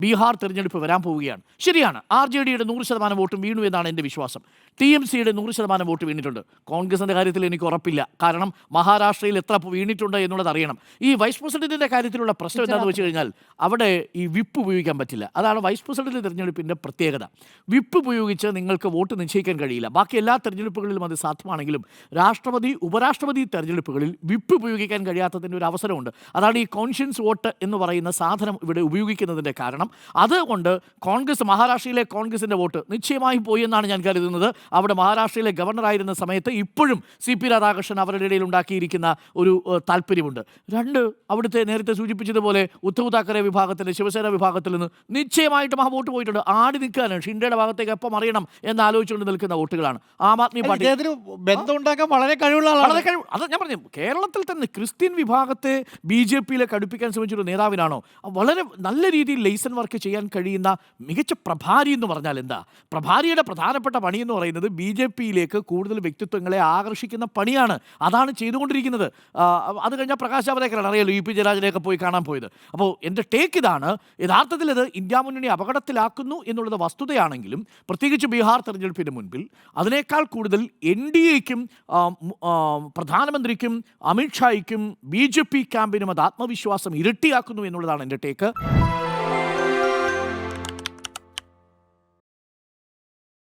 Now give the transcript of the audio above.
ബീഹാർ തെരഞ്ഞെടുപ്പ് വരാൻ പോവുകയാണ്. ശരിയാണ്, RJDയുടെ 100% വോട്ടും വീണു എന്നാണ് എൻ്റെ വിശ്വാസം. TMCയുടെ 100% വോട്ട് വീണിട്ടുണ്ട്. കോൺഗ്രസിൻ്റെ കാര്യത്തിൽ എനിക്ക് ഉറപ്പില്ല. കാരണം മഹാരാഷ്ട്രയിൽ എത്ര വീണിട്ടുണ്ട് എന്നുള്ളത് അറിയണം. ഈ വൈസ് പ്രസിഡന്റിൻ്റെ കാര്യത്തിലുള്ള പ്രശ്നം എന്താണെന്ന് വെച്ച് കഴിഞ്ഞാൽ അവിടെ ഈ വിപ്പ് ഉപയോഗിക്കാൻ പറ്റില്ല. അതാണ് വൈസ് പ്രസിഡന്റ് തെരഞ്ഞെടുപ്പിൻ്റെ പ്രത്യേകത. വിപ്പ് ഉപയോഗിച്ച് നിങ്ങൾക്ക് വോട്ട് നിശ്ചയിക്കാൻ കഴിയില്ല. ബാക്കി എല്ലാ തെരഞ്ഞെടുപ്പുകളിലും അത് സാധ്യമാണെങ്കിലും രാഷ്ട്രപതി, ഉപരാഷ്ട്രപതി തെരഞ്ഞെടുപ്പുകളിൽ വിപ്പ് ഉപയോഗിക്കാൻ കഴിയാത്തതിൻ്റെ ഒരു അവസരമുണ്ട്. അതാണ് ഈ കോൺഷ്യൻസ് വോട്ട് എന്ന് പറയുന്ന സാധനം ഇവിടെ ഉപയോഗിക്കുന്നതിൻ്റെ കാരണം. അതുകൊണ്ട് കോൺഗ്രസ്, മഹാരാഷ്ട്രയിലെ കോൺഗ്രസിൻ്റെ വോട്ട് നിശ്ചയമായും പോയി എന്നാണ് ഞാൻ കരുതുന്നത്. അവിടെ മഹാരാഷ്ട്രയിലെ ഗവർണറായിരുന്ന സമയത്ത് ഇപ്പോഴും CP രാധാകൃഷ്ണൻ അവരുടെ ഇടയിൽ ഉണ്ടാക്കിയിരിക്കുന്ന ഒരു താല്പര്യമുണ്ട്. രണ്ട്, അവിടുത്തെ നേരത്തെ സൂചിപ്പിച്ചതുപോലെ ഉദ്ധവ് താക്കറെ വിഭാഗത്തിൽ, ശിവസേന വിഭാഗത്തിൽ നിന്ന് നിശ്ചയമായിട്ടും ആ വോട്ട് പോയിട്ടുണ്ട്. ആടി നിൽക്കാനാണ്, ഷിൻഡയുടെ ഭാഗത്തേക്ക് എപ്പം അറിയണം എന്ന് ആലോചിച്ചുകൊണ്ട് നിൽക്കുന്ന വോട്ടുകളാണ്. ആം ആദ്മി പാർട്ടി ബന്ധം ഉണ്ടാക്കാൻ വളരെ കഴിവുള്ള ആളാണ്. അത് ഞാൻ പറഞ്ഞു, കേരളത്തിൽ തന്നെ ക്രിസ്ത്യൻ വിഭാഗത്തെ BJPയിലേക്ക് അടുപ്പിക്കാൻ ശ്രമിച്ചൊരു നേതാവിനാണോ? വളരെ നല്ല രീതിയിൽ ലൈസൻ വർക്ക് ചെയ്യാൻ കഴിയുന്ന മികച്ച പ്രഭാരി എന്ന് പറഞ്ഞാൽ എന്താ? പ്രഭാരിയുടെ പ്രധാനപ്പെട്ട പണി എന്ന് പറയുന്നത് BJPയിലേക്ക് കൂടുതൽ വ്യക്തിത്വങ്ങളെ ആകർഷിക്കുന്ന പണിയാണ്. അതാണ് ചെയ്തുകൊണ്ടിരിക്കുന്നത്. അത് കഴിഞ്ഞാൽ പ്രകാശ് ജാവദേക്കറാണ്, അറിയാലോ, UP ജയരാജനെയൊക്കെ പോയി കാണാൻ പോയത്. അപ്പോൾ എൻ്റെ ടേക്ക് ഇതാണ്, യഥാർത്ഥത്തിൽ ഇത് ഇന്ത്യ മുന്നണി അപകടത്തിലാക്കുന്നു എന്നുള്ളത് വസ്തുതയാണെങ്കിലും പ്രത്യേകിച്ച് ബീഹാർ തെരഞ്ഞെടുപ്പിന് മുൻപിൽ അതിനേക്കാൾ കൂടുതൽ NDAയ്ക്കും പ്രധാനമന്ത്രിക്കും അമിത്ഷായ്ക്കും BJP ക്യാമ്പിനും അത് ആത്മവിശ്വാസം ഇരട്ടിയാക്കുന്നു എന്നുള്ളതാണ് എൻ്റെ ടേക്ക്.